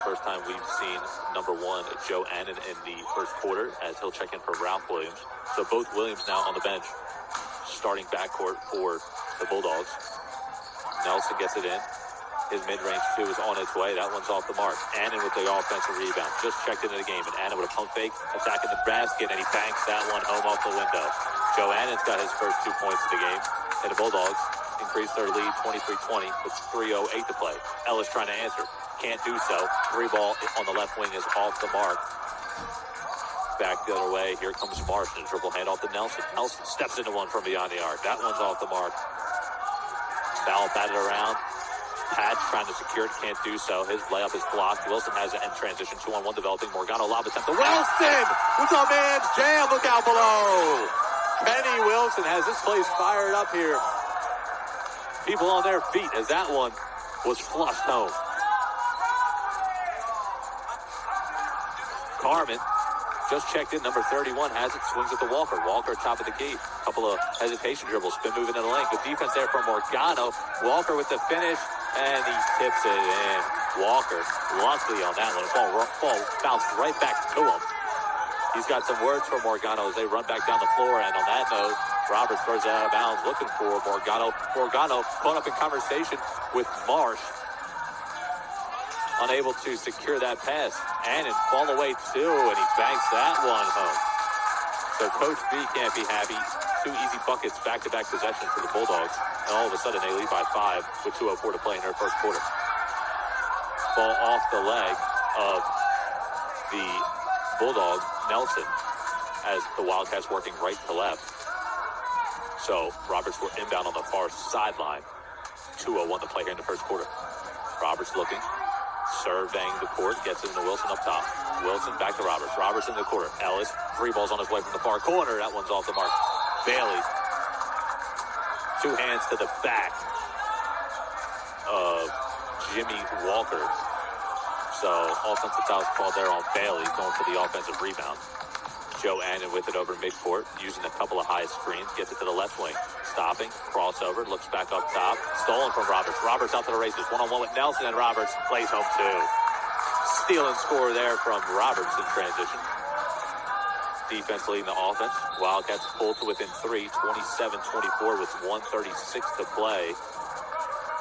First time we've seen number 1, Joe Annan, in the first quarter, as he'll check in for Ralph Williams. So both Williams now on the bench, starting backcourt for the Bulldogs. Nelson gets it in. His mid-range 2 is on its way. That one's off the mark. Annan with the offensive rebound. Just checked into the game, and Annan with a pump fake, attacking the basket, and he banks that one home off the window. Joe Annan's got his first 2 points of the game, and the Bulldogs increase their lead 23-20 with 3:08 to play. Ellis trying to answer. Can't do so. 3 ball on the left wing is off the mark. Back the other way. Here comes Marsh, and a dribble handoff to Nelson. Nelson steps into one from beyond the arc. That one's off the mark. Foul batted around. Patch trying to secure it, can't do so. His layup is blocked. Wilson has it in transition. 2-on-1 developing. Morgano lob attempt to Wilson! With a man's jam. Look out below. Kenny Wilson has this place fired up here. People on their feet as that one was flushed home. Carmen just checked in. Number 31 has it. Swings it to Walker. Walker top of the key. Couple of hesitation dribbles. Spin moving in the lane. Good defense there from Morgano. Walker with the finish. And he tips it in. Walker, luckily on that one. Ball bounced right back to him. He's got some words for Morgano as they run back down the floor. And on that note, Roberts throws it out of bounds, looking for Morgano. Morgano caught up in conversation with Marsh. Unable to secure that pass. Annan fall away too, and he banks that one home. So Coach B can't be happy. 2 easy buckets, back-to-back possessions for the Bulldogs. And all of a sudden they lead by 5 with 2:04 to play in their first quarter. Ball off the leg of the Bulldogs, Nelson, as the Wildcats working right to left. So Roberts were inbound on the far sideline. 2:01 to play here in the first quarter. Roberts looking, surveying the court, gets it into Wilson up top. Wilson back to Roberts. Roberts in the quarter. Ellis, 3 balls on his way from the far corner. That one's off the mark. Bailey, 2 hands to the back of Jimmy Walker. So offensive foul called there on Bailey, going for the offensive rebound. Joe Annan with it over midcourt, using a couple of high screens, gets it to the left wing. Stopping, crossover, looks back up top. Stolen from Roberts. Roberts out to the races. 1-on-1 with Nelson, and Roberts plays home 2. Steal and score there from Roberts in transition. Defense leading the offense. Wildcats pulled to within 3, 27-24 with 1:36 to play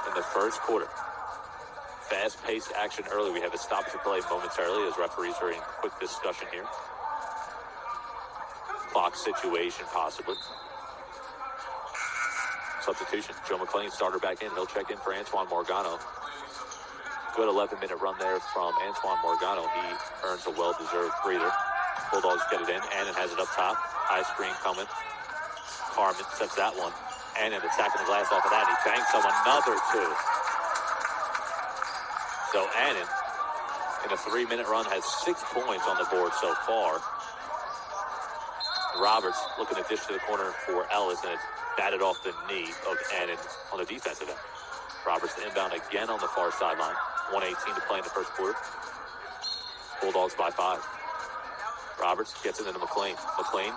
in the first quarter. Fast-paced action early. We have a stoppage of play momentarily as referees are in quick discussion here. Clock situation possibly. Substitution. Joe McLean starter back in. He'll check in for Antoine Morgano. Good 11-minute run there from Antoine Morgano. He earns a well-deserved breather. Bulldogs get it in. Annan has it up top. High screen coming. Carmen sets that one. Annan attacking the glass off of that. He banks on another 2. So Annan, in a 3-minute run, has 6 points on the board so far. Roberts looking to dish to the corner for Ellis, and it's batted off the knee of Annan on the defensive end. Roberts inbound again on the far sideline. 1:18 to play in the first quarter. Bulldogs by 5. Roberts gets it into McLean. McLean.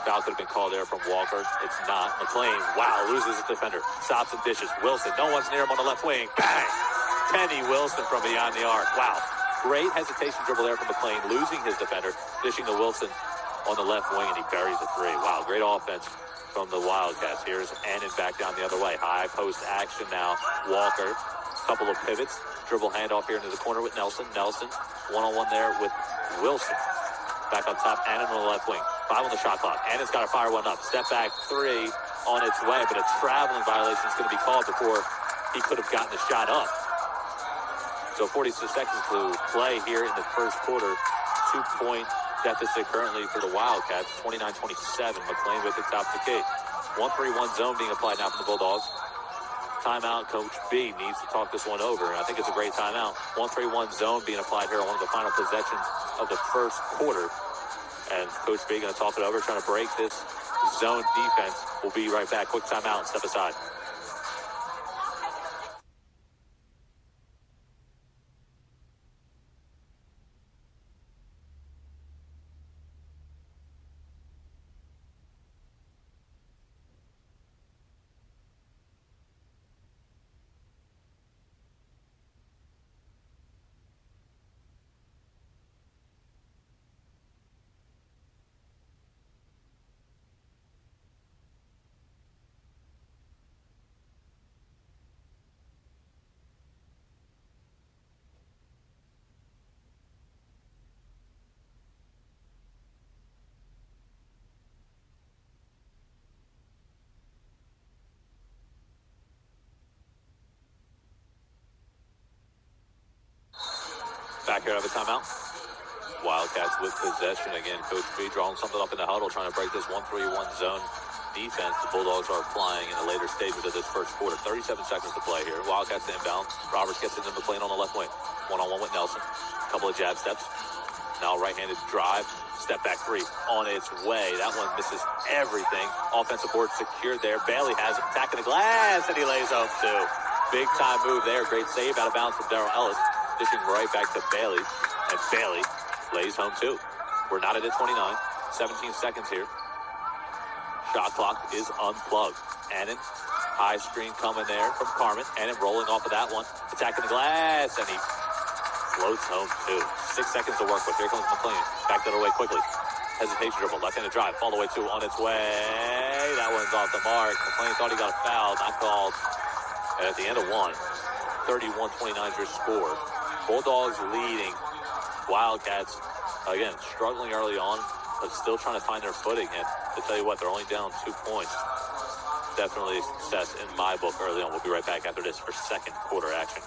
Foul could have been called there from Walker. It's not. McLean, wow, loses his defender. Stops and dishes. Wilson, no one's near him on the left wing. Bang! Kenny Wilson from beyond the arc. Wow. Great hesitation dribble there from McLean, losing his defender, dishing to Wilson on the left wing, and he buries a 3. Wow, great offense from the Wildcats. Here's Annan back down the other way. High post action now. Walker, couple of pivots. Dribble handoff here into the corner with Nelson. Nelson, 1-on-1 there with Wilson. Back up top, Annan on the left wing. 5 on the shot clock. Annan's got to fire one up. Step back 3 on its way, but a traveling violation is going to be called before he could have gotten the shot up. So 46 seconds to play here in the first quarter. 2-point deficit currently for the Wildcats. 29-27. McLean with the top of the key. 1-3-1 zone being applied now from the Bulldogs. Timeout. Coach B needs to talk this one over, and I think it's a great timeout. 1-3-1 zone being applied here on one of the final possessions of the first quarter. And Coach B going to talk it over, trying to break this zone defense. We'll be right back. Quick timeout and step aside. Back here out of a timeout. Wildcats with possession again. Coach B drawing something up in the huddle, trying to break this 1-3-1 zone defense the Bulldogs are applying in the later stages of this first quarter. 37 seconds to play here. Wildcats inbound. Roberts gets into McLean on the left wing. One-on-one with Nelson. A couple of jab steps. Now right-handed drive. Step back three on its way. That one misses everything. Offensive board secured there. Bailey has it. Attacking the glass, and he lays home too. Big time move there. Great save out of bounds from Darrell Ellis. Dishing right back to Bailey. And Bailey lays home too. We're not at 29. 17 seconds here. Shot clock is unplugged. Annan, high screen coming there from Carmen. Annan rolling off of that one. Attacking the glass, and he floats home too. 6 seconds to work with. Here comes McLean. Back that away quickly. Hesitation dribble. Left-handed drive. Fall away two on its way. That one's off the mark. McLean thought he got a foul. Not called. And at the end of one, 31-29 is your score. Bulldogs leading. Wildcats, again, struggling early on, but still trying to find their footing. And to tell you what, they're only down 2 points. Definitely a success in my book early on. We'll be right back after this for second quarter action.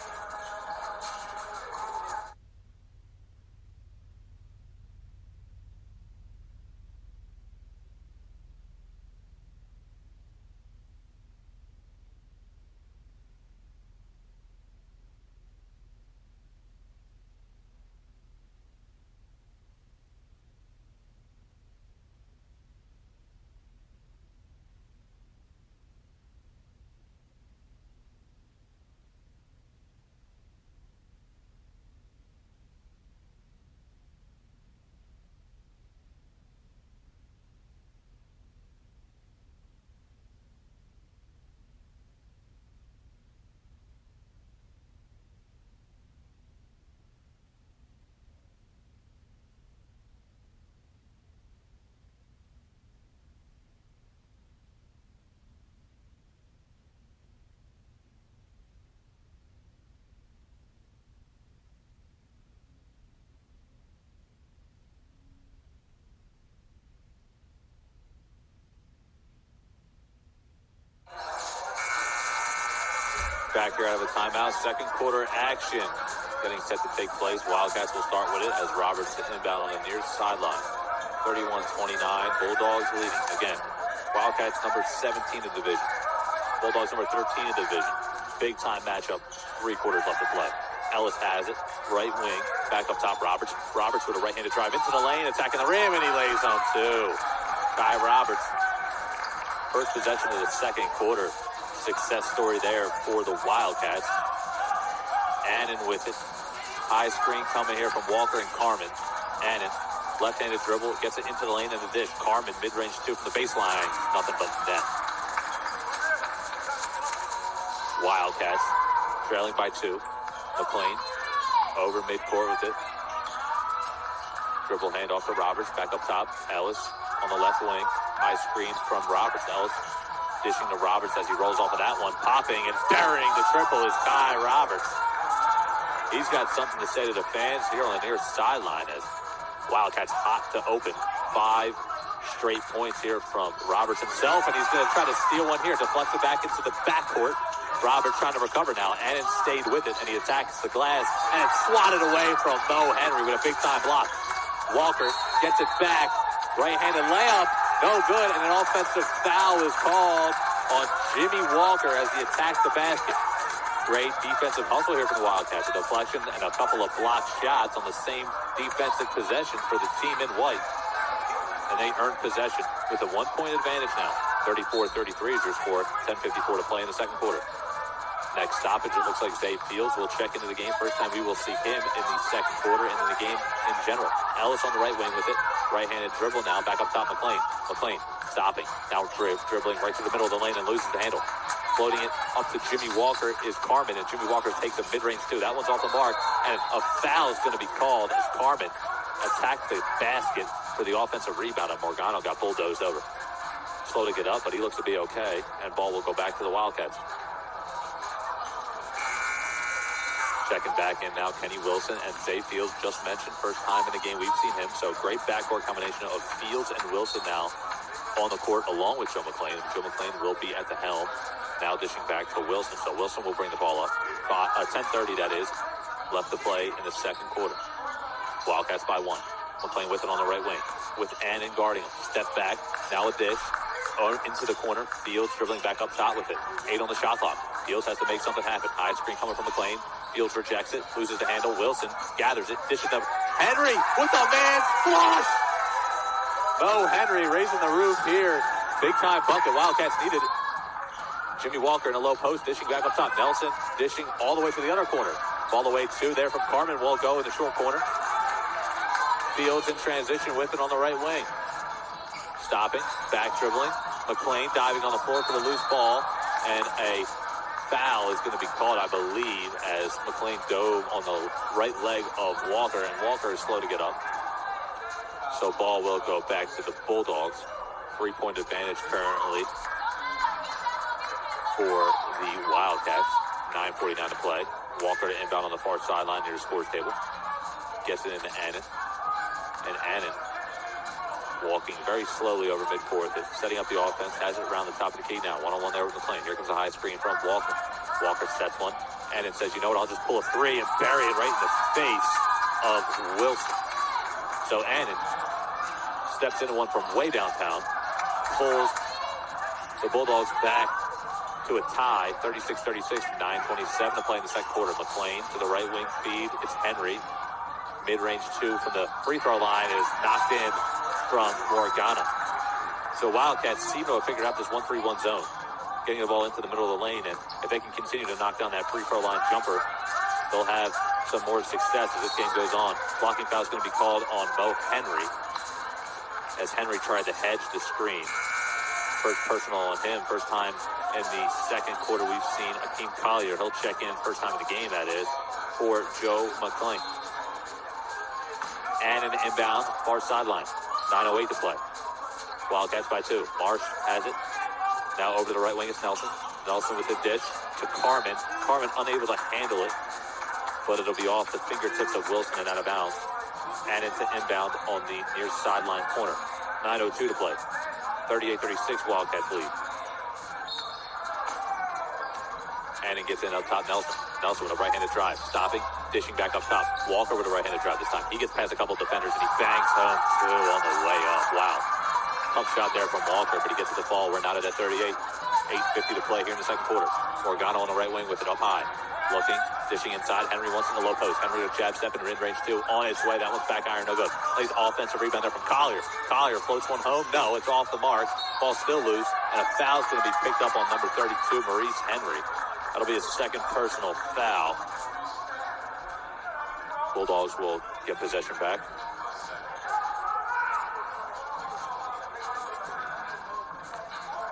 Back here out of a timeout. Second quarter action getting set to take place. Wildcats will start with it as Roberts inbound on the near sideline. 31-29. Bulldogs leading. Again, Wildcats number 17 in the division. Bulldogs number 13 in the division. Big time matchup. 3 quarters left to play. Ellis has it. Right wing. Back up top, Roberts. Roberts with a right-handed drive into the lane. Attacking the rim, and he lays home too. Kai Roberts. First possession of the second quarter. Success story there for the Wildcats. Annan with it. High screen coming here from Walker and Carmen. Annan, left-handed dribble, gets it into the lane and the dish. Carmen, mid-range two from the baseline. Nothing but net. Wildcats trailing by 2. McLean over midcourt with it. Dribble handoff to Roberts. Back up top. Ellis on the left wing. High screen from Roberts. Ellis dishing to Roberts as he rolls off of that one. Popping and burying the triple is Kai Roberts. He's got something to say to the fans here on the near sideline as Wildcats hot to open. 5 straight points here from Roberts himself, and he's going to try to steal one here. Deflects it back into the backcourt. Roberts trying to recover now. Annan stayed with it, and he attacks the glass, and it's swatted away from Mo Henry with a big-time block. Walker gets it back. Right-handed layup. No good, and an offensive foul is called on Jimmy Walker as he attacks the basket. Great defensive hustle here for the Wildcats. A deflection and a couple of blocked shots on the same defensive possession for the team in white. And they earned possession with a 1-point advantage now. 34-33 is your score. 10:54 to play in the second quarter. Next stoppage, it looks like Zay Fields will check into the game. First time we will see him in the second quarter and in the game in general. Ellis on the right wing with it. Right-handed dribble now. Back up top, McLean. McLean stopping. Now dribbling right to the middle of the lane and loses the handle. Floating it up to Jimmy Walker is Carmen, and Jimmy Walker takes a mid-range too. That one's off the mark, and a foul is going to be called as Carmen attacked the basket for the offensive rebound, and Morgano got bulldozed over. Slow to get up, but he looks to be okay, and ball will go back to the Wildcats. Checking back in now, Kenny Wilson and Zay Fields, just mentioned, first time in the game we've seen him. So great backcourt combination of Fields and Wilson now on the court along with Joe McLean. Joe McLean will be at the helm. Now dishing back to Wilson. So Wilson will bring the ball up. 10:30 that is. left to play in the second quarter. Wildcats by 1. McLean with it on the right wing. With Annan guarding him. Step back. Now a dish. Into the corner. Fields dribbling back up top with it. 8 on the shot clock. Fields has to make something happen. High screen coming from McLean. Fields rejects it. Loses the handle. Wilson gathers it. Dishes them. Henry with a man's flush. Mo Henry raising the roof here. Big time bucket. Wildcats needed it. Jimmy Walker in a low post. Dishing back up top. Nelson dishing all the way to the other corner. Ball away 2 there from Carmen. Will go in the short corner. Fields in transition with it on the right wing. Stopping, back dribbling. McLean diving on the floor for the loose ball. And a foul is going to be called, I believe, as McLean dove on the right leg of Walker. And Walker is slow to get up. So ball will go back to the Bulldogs. 3-point advantage currently for the Wildcats. 9:49 to play. Walker to inbound on the far sideline near the scores table. Gets it into Annan. And Annan walking very slowly over midcourt, setting up the offense, has it around the top of the key now. One-on-one there with McLean. Here comes a high screen from Walker. Walker sets one. Annan says, you know what, I'll just pull a 3 and bury it right in the face of Wilson. So Annan steps into one from way downtown, pulls the Bulldogs back to a tie, 36-36, 9:27 to play in the second quarter. McLean to the right wing feed. It's Henry. Mid-range 2 from the free throw line is knocked in from Morgana. So Wildcats seem to have figured out this 1-3-1 zone, getting the ball into the middle of the lane, and if they can continue to knock down that free throw line jumper, they'll have some more success as this game goes on. Blocking foul is going to be called on Mo Henry, as Henry tried to hedge the screen. First personal on him. First time in the second quarter we've seen Akeem Collier. He'll check in, first time in the game that is, for Joe McLean. And an inbound, far sideline. 9:08 to play. Wildcats by 2. Marsh has it. Now over to the right wing is Nelson. Nelson with the dish to Carmen. Carmen unable to handle it, but it'll be off the fingertips of Wilson and out of bounds. And it's an inbound on the near sideline corner. 9:02 to play. 38-36 Wildcats lead. And it gets in up top. Nelson with a right-handed drive. Stopping, dishing back up top. Walker with a right-handed drive this time. He gets past a couple of defenders and he bangs home 2 on the way up. Wow. Tough shot there from Walker, but he gets to the fall. We're not at 38. 8:50 to play here in the second quarter. Morgana on the right wing with it up high. Looking, dishing inside. Henry wants in the low post. Henry with jab step and mid-range 2 on its way. That one's back iron, no good. Plays offensive rebound there from Collier. Collier floats one home. No, it's off the mark. Ball still loose, and a foul's going to be picked up on number 32, Maurice Henry. That'll be his second personal foul. Bulldogs will get possession back.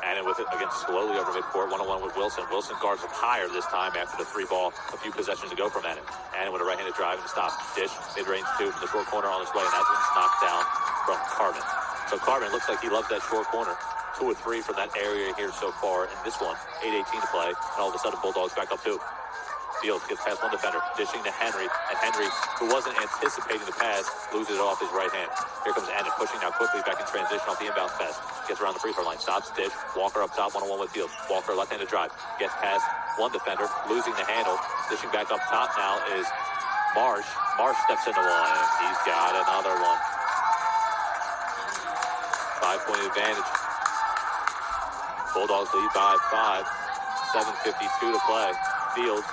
And with it again slowly over midcourt, 1-on-1 with Wilson. Wilson guards him higher this time after the 3 ball a few possessions ago from Annan. Annan with a right-handed drive and a stop. Dish, mid-range 2 from the short corner on his way, and that one's knocked down from Carmen. So Carmen looks like he loves that short corner. 2 or 3 from that area here so far in this one. 8:18 to play, and all of a sudden Bulldogs back up 2. Fields gets past one defender, dishing to Henry, and Henry, who wasn't anticipating the pass, loses it off his right hand. Here comes Annan, pushing now quickly back in transition off the inbound pass. Gets around the free throw line, stops, dish, Walker up top, 1-on-1 with Fields. Walker left-handed drive, gets past one defender, losing the handle, dishing back up top now is Marsh. Marsh steps into one, and he's got another one. 5-point advantage. Bulldogs lead by 5. 7:52 to play. Fields,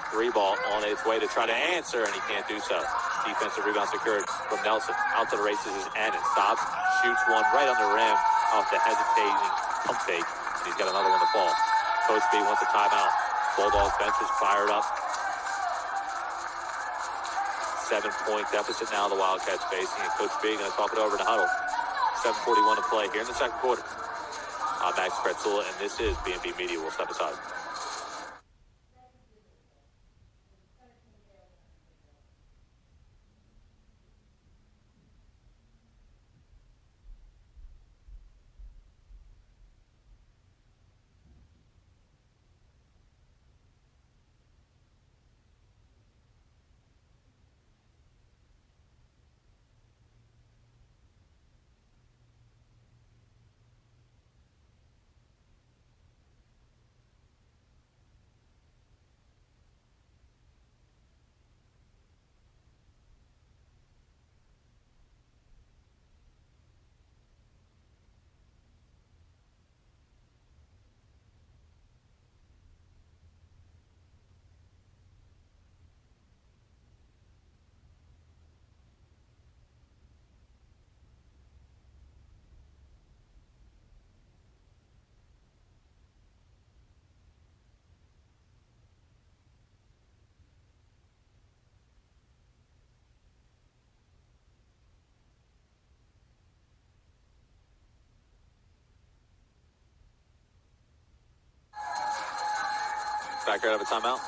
3 ball on its way to try to answer, and he can't do so. Defensive rebound secured from Nelson. Out to the races is Annan. Stops, shoots one right on the rim off the hesitating pump fake. And he's got another one to fall. Coach B wants a timeout. Bulldogs bench is fired up. 7-point deficit now the Wildcats facing, and Coach B going to talk it over in the huddle. 7:41 to play here in the second quarter. I'm Max Gretzula, and this is B&B Media. We'll step aside. back out of a timeout.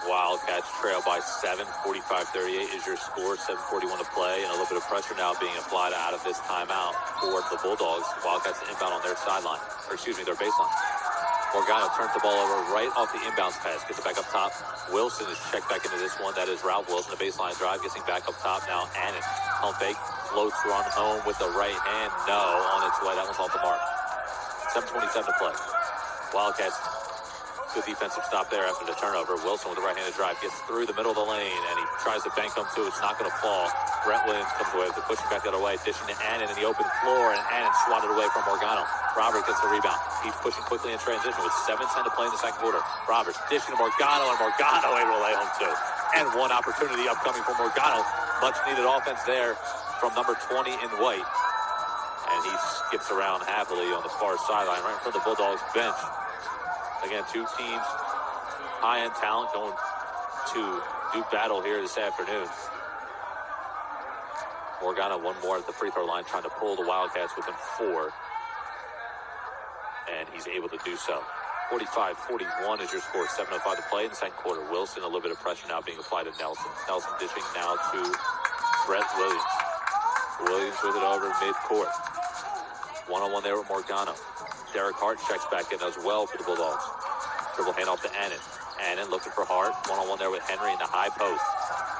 Wildcats trail by 7, 45-38 is your score, 7:41 to play, and a little bit of pressure now being applied out of this timeout for the Bulldogs. Wildcats inbound on their sideline, their baseline. Morgano turns the ball over right off the inbounds pass, gets it back up top. Wilson is checked back into this one. That is Ralph Wilson, the baseline drive, gets him back up top now. Annan, pump fake, floats run home with the right hand. No, on its way. That one's off the mark. 7:27 to play. Wildcats, good defensive stop there after the turnover. Wilson with the right-handed drive gets through the middle of the lane, and he tries to bank him too. It's not going to fall. Brett Williams comes away with it, pushing back the other way, dishing to Annan in the open floor, and Annan swatted away from Morgano. Roberts gets the rebound. He's pushing quickly in transition with 7:10 to play in the second quarter. Roberts dishing to Morgano, and Morgano able to lay home two. And one opportunity upcoming for Morgano. Much needed offense there from number 20 in white. And he skips around happily on the far sideline right in front of the Bulldogs bench. Again, two teams high-end talent going to do battle here this afternoon. Morgano one more at the free throw line, trying to pull the Wildcats within 4. And he's able to do so. 45-41 is your score. 7:05 to play in the second quarter. Wilson, a little bit of pressure now being applied to Nelson. Nelson dishing now to Brett Williams. Williams with it over midcourt. One-on-one there with Morgano. Derek Hart checks back in as well for the Bulldogs. Dribble handoff to Annan. Annan looking for Hart. One-on-one there with Henry in the high post.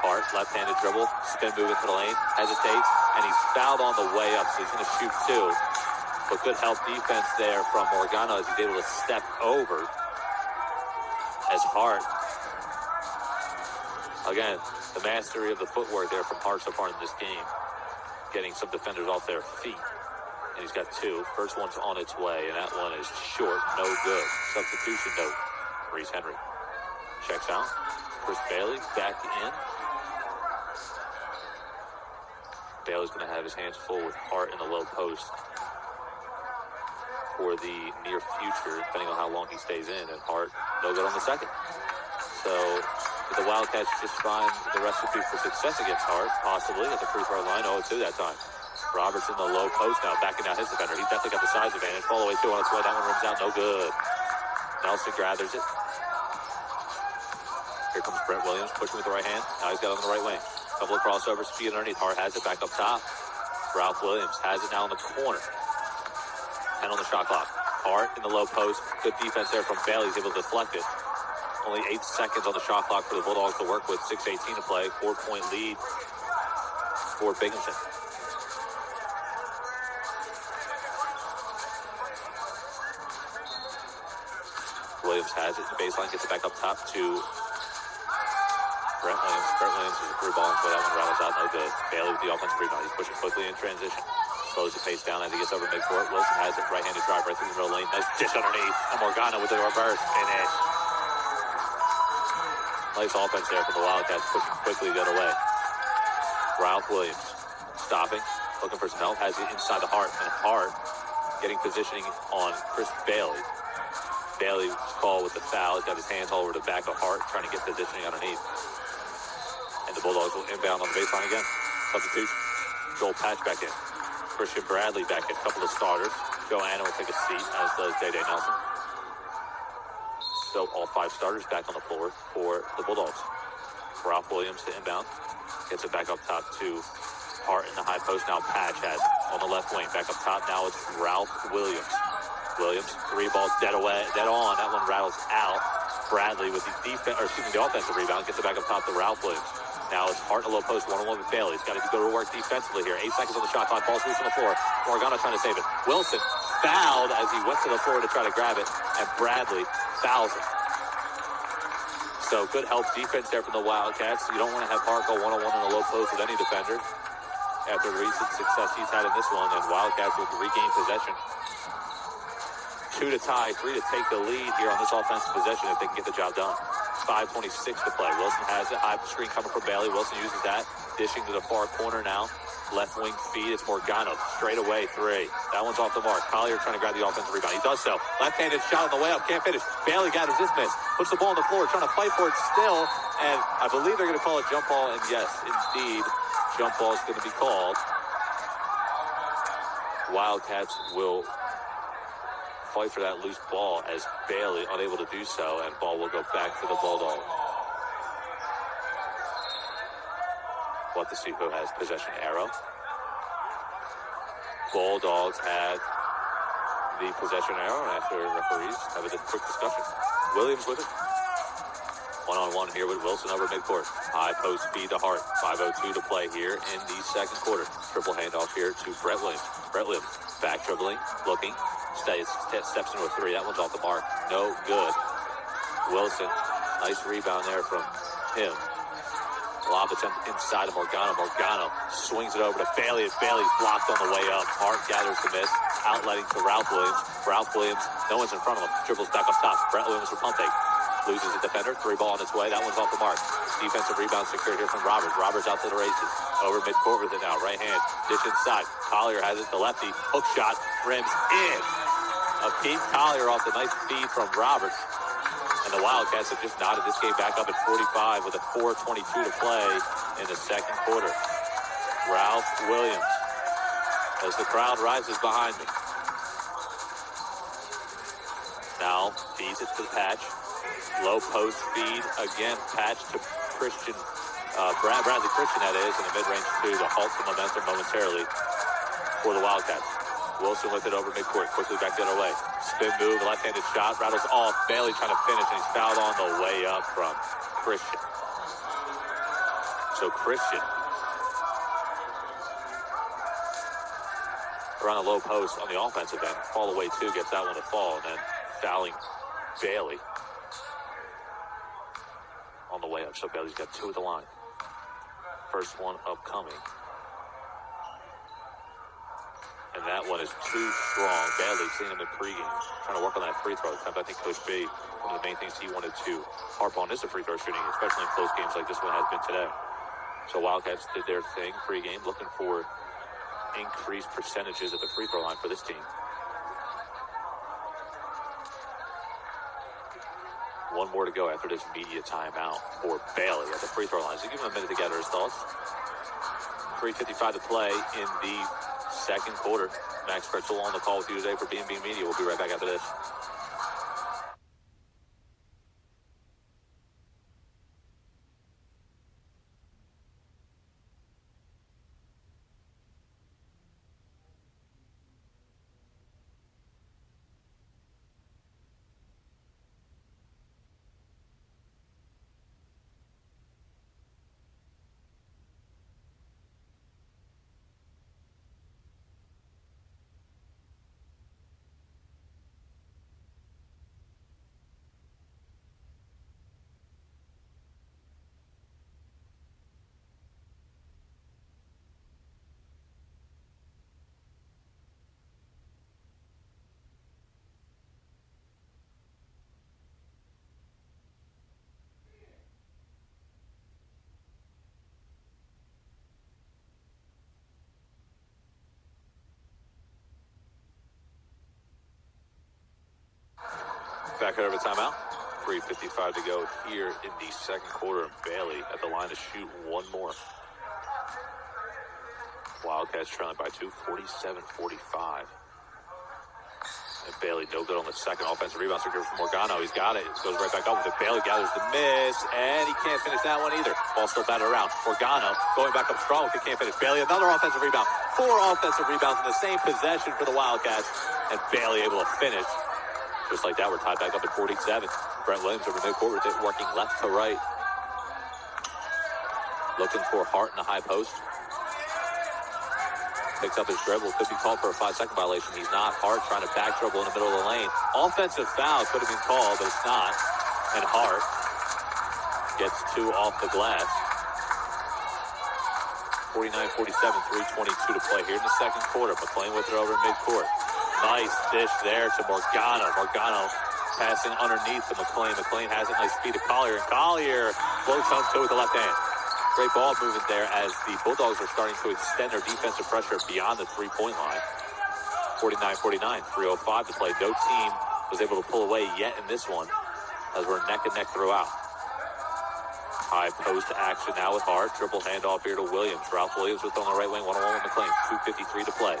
Hart, left-handed dribble, spin move into the lane, hesitates, and he's fouled on the way up, so he's going to shoot 2. But good help defense there from Morgano as he's able to step over as Hart. Again, the mastery of the footwork there from Hart so far in this game. Getting some defenders off their feet. And he's got 2. First one's on its way, and that one is short, no good. Substitution note, Reese Henry. Checks out. Chris Bailey back in. Bailey's going to have his hands full with Hart in the low post for the near future, depending on how long he stays in. And Hart, no good on the second. So, did the Wildcats just find the recipe for success against Hart? Possibly at the free throw line. 0-2 that time. Roberts in the low post now, backing down his defender. He's definitely got the size advantage. Fall away 2 on its way. That one rims out, no good. Nelson gathers it. Here comes Brett Williams, pushing with the right hand. Now he's got it on the right wing. Couple of crossovers, feet underneath. Hart has it back up top. Ralph Williams has it now in the corner. 10 on the shot clock. Hart in the low post. Good defense there from Bailey. He's able to deflect it. Only 8 seconds on the shot clock for the Bulldogs to work with. 6:18 to play. 4-point lead for Binghamton. Williams has it. The baseline gets it back up top to Brett Williams. Brett Williams is a through ball, so that one rattles out, no good. Bailey with the offensive rebound. He's pushing quickly in transition. Slows the pace down as he gets over midcourt. Wilson has it. Right-handed drive right through the middle lane. Nice dish underneath. And Morgano with the reverse finish. Nice offense there for the Wildcats, pushing quickly the other way. Ralph Williams stopping, looking for some help. Has it inside the Hart. And Hart getting positioning on Chris Bailey. Bailey's call with the foul. He's got his hands all over the back of Hart, trying to get positioning underneath. And the Bulldogs will inbound on the baseline again. Substitution. Joel Patch back in. Christian Bradley back in. A couple of starters. Joanna will take a seat, as does Day Nelson. So all 5 starters back on the floor for the Bulldogs. Ralph Williams to inbound. Gets it back up top to Hart in the high post. Now Patch has it on the left wing. Back up top now it's Ralph Williams. Williams, 3 balls dead away, dead on. That one rattles out. Bradley with the the offensive rebound, gets it back up top to Ralph Williams. Now it's Hart in a low post, 1-on-1 with Bailey. He's got to go to work defensively here. 8 seconds on the shot clock. Ball's loose on the floor. Morgano trying to save it. Wilson fouled as he went to the floor to try to grab it, and Bradley fouls it. So good help defense there from the Wildcats. You don't want to have Hart go 1-on-1 in a low post with any defender. After the recent success he's had in this one, and Wildcats will regain possession. 2 to tie, 3 to take the lead here on this offensive possession if they can get the job done. 5:26 to play. Wilson has it. High screen coming from Bailey. Wilson uses that. Dishing to the far corner now. Left wing feed. It's Morgano. Straight away 3. That one's off the mark. Collier trying to grab the offensive rebound. He does so. Left-handed shot on the way up. Can't finish. Bailey gathers this miss. Puts the ball on the floor. Trying to fight for it still. And I believe they're going to call a jump ball. And yes, indeed, jump ball is going to be called. Wildcats will fight for that loose ball as Bailey unable to do so, and ball will go back to the Bulldogs. Watasuko has possession arrow. Bulldogs had the possession arrow after referees have a quick discussion. Williams with it. One-on-one here with Wilson over midcourt. High post feed to Hart. 5:02 to play here in the second quarter. Triple handoff here to Brett Williams. Brett Williams back dribbling, looking, steps into a three. That one's off the mark. No good. Wilson, nice rebound there from him. Lob attempt inside of Morgano. Morgano swings it over to Bailey. Bailey's blocked on the way up. Hart gathers the miss. Outletting to Ralph Williams. Ralph Williams, no one's in front of him. Dribbles back up top. Brett Williams for pump fake. Loses a defender. Three ball on its way. That one's off the mark. Defensive rebound secured here from Roberts. Roberts out to the races. Over midcourt with it now. Right hand. Dish inside. Collier has it. The lefty. Hook shot. Rims in. A Pete Collier off the nice feed from Roberts. And the Wildcats have just knotted this game back up at 45 with a 4:22 to play in the second quarter. Ralph Williams, as the crowd rises behind me. Now feeds it to the patch. Low post feed again. Patch to Christian. Bradley Christian, that is, in the mid-range two to halt the momentum momentarily for the Wildcats. Wilson with it over midcourt. Quickly back the other way. Spin move, left-handed shot, rattles off. Bailey trying to finish, and he's fouled on the way up from Christian. So Christian around the low post on the offensive end. Fall away two, gets that one to fall, and then fouling Bailey on the way up. So Bailey's got two at the line. First one upcoming. And that one is too strong. Bailey seen him in pregame, trying to work on that free throw attempt. I think Coach B, one of the main things he wanted to harp on is the free throw shooting, especially in close games like this one has been today. So Wildcats did their thing pregame, looking for increased percentages at the free throw line for this team. One more to go after this media timeout for Bailey at the free throw line. So give him a minute to gather his thoughts. 3:55 to play in the second quarter. Max Gretzula on the call with you today for B&B Media. We'll be right back after this. Back out of a timeout. 3:55 to go here in the second quarter. Bailey at the line to shoot one more. Wildcats trailing by two, 47-45. And Bailey no good on the second. Offensive rebound secure from Morgano. He's got it. Goes right back up with it. Bailey gathers the miss, and he can't finish that one either. Ball still batted around. Morgano going back up strong with it. Can't finish. Bailey another offensive rebound. 4 offensive rebounds in the same possession for the Wildcats, and Bailey able to finish. Just like that, we're tied back up at 47. Brett Williams over midcourt with it, working left to right. Looking for Hart in the high post. Picks up his dribble. Could be called for a 5-second violation. He's not. Hart trying to back dribble in the middle of the lane. Offensive foul could have been called, but it's not. And Hart gets 2 off the glass. 49-47, 3:22 to play here in the second quarter. McLean with it over midcourt. Nice dish there to Morgano. Morgano passing underneath to McLean. McLean has it. Nice feed to Collier. And Collier floats home two with the left hand. Great ball movement there as the Bulldogs are starting to extend their defensive pressure beyond the three-point line. 49-49, 3:05 to play. No team was able to pull away yet in this one as we're neck and neck throughout. High post action now with Hart. Triple handoff here to Williams. Ralph Williams with on the right wing. 1-on-1 with McLean. 2:53 to play.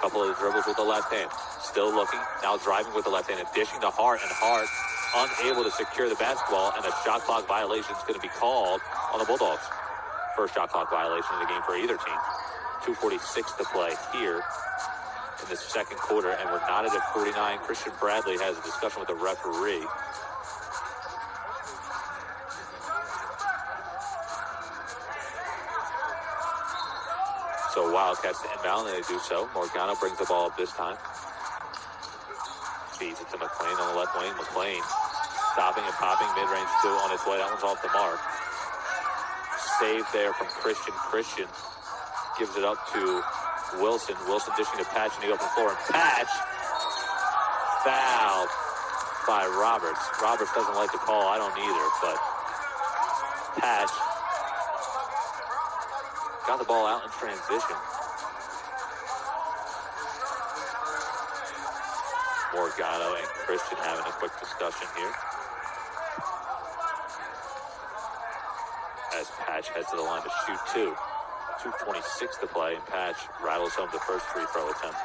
Couple of dribbles with the left hand. Still looking. Now driving with the left hand and dishing to Hart. And Hart unable to secure the basketball. And a shot clock violation is going to be called on the Bulldogs. First shot clock violation of the game for either team. 2:46 to play here in the second quarter. And we're knotted at 49. Christian Bradley has a discussion with the referee. So Wildcats to inbound, and they do so. Morgano brings the ball up this time. Feeds it to McLean on the left wing. McLean stopping and popping, mid-range two on its way. That one's off the mark. Save there from Christian. Christian gives it up to Wilson. Wilson dishing to Patch in the open floor. And Patch fouled by Roberts. Roberts doesn't like the call. I don't either, but Patch got the ball out in transition. Morgano and Christian having a quick discussion here. As Patch heads to the line to shoot two. 2:26 to play, and Patch rattles home the first free throw attempt.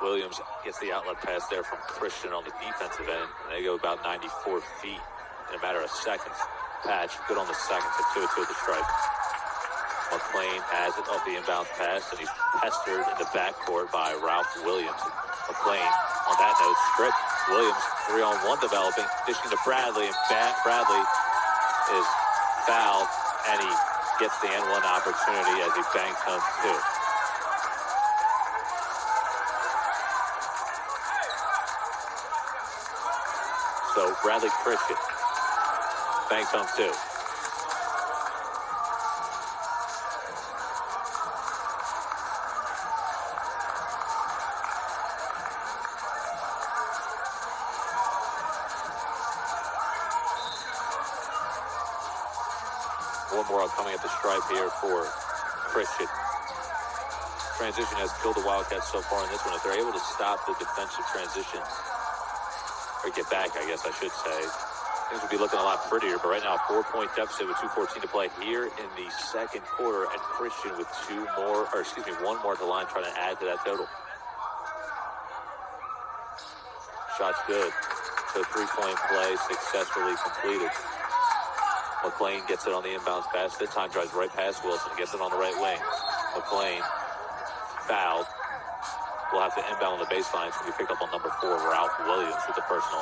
Williams gets the outlet pass there from Christian on the defensive end, and they go about 94 feet in a matter of seconds. Patch good on the second, so 2-2 at the stripe. McLean has it off the inbound pass, and he's pestered in the backcourt by Ralph Williams. McLean, on that note, stripped. Williams 3-on-1 developing, dishing to Bradley, and Bradley is fouled, and he gets the N1 opportunity as he banks home two. So Bradley Christian banks home two. One more coming at the stripe here for Christian. Transition has killed the Wildcats so far in this one. If they're able to stop the defensive transition, or get back, I guess I should say, things will be looking a lot prettier. But right now, a 4-point deficit with 2:14 to play here in the second quarter, and Christian with one more at the line trying to add to that total. Shot's good. So 3-point play successfully completed. McLean gets it on the inbounds pass. This time drives right past Wilson. Gets it on the right wing. McLean fouled. We'll have to inbound on the baseline. It's going to be picked up on number 4, Ralph Williams with the personal.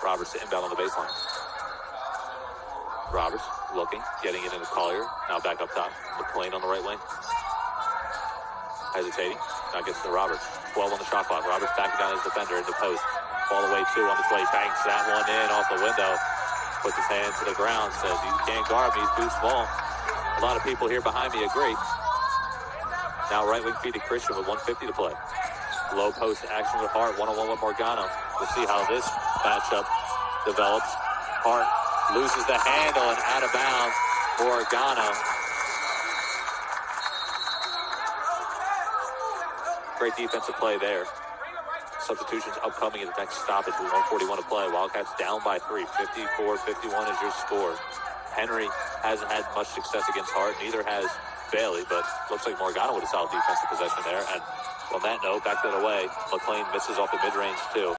Roberts to inbound on the baseline. Roberts looking, getting it into Collier. Now back up top. McLean on the right wing. Hesitating. Now gets to Roberts. 12 on the shot clock. Roberts backing down his defender into post. Fall away 2 on his way. Banks that one in off the window. Puts his hand to the ground. Says, you can't guard me. He's too small. A lot of people here behind me agree. Now right wing feed to Christian with 1:50 to play. Low post action with Hart. 1-on-1 with Morgano. We'll see how this matchup develops. Hart loses the handle and out of bounds. Morgano. Great defensive play there. Substitutions upcoming at the next stoppage with 1:41 to play. Wildcats down by 3. 54-51 is your score. Henry hasn't had much success against Hart. Neither has Bailey, but looks like Morgano with a solid defensive possession there. And on that note, back the other way, McLean misses off the mid-range too.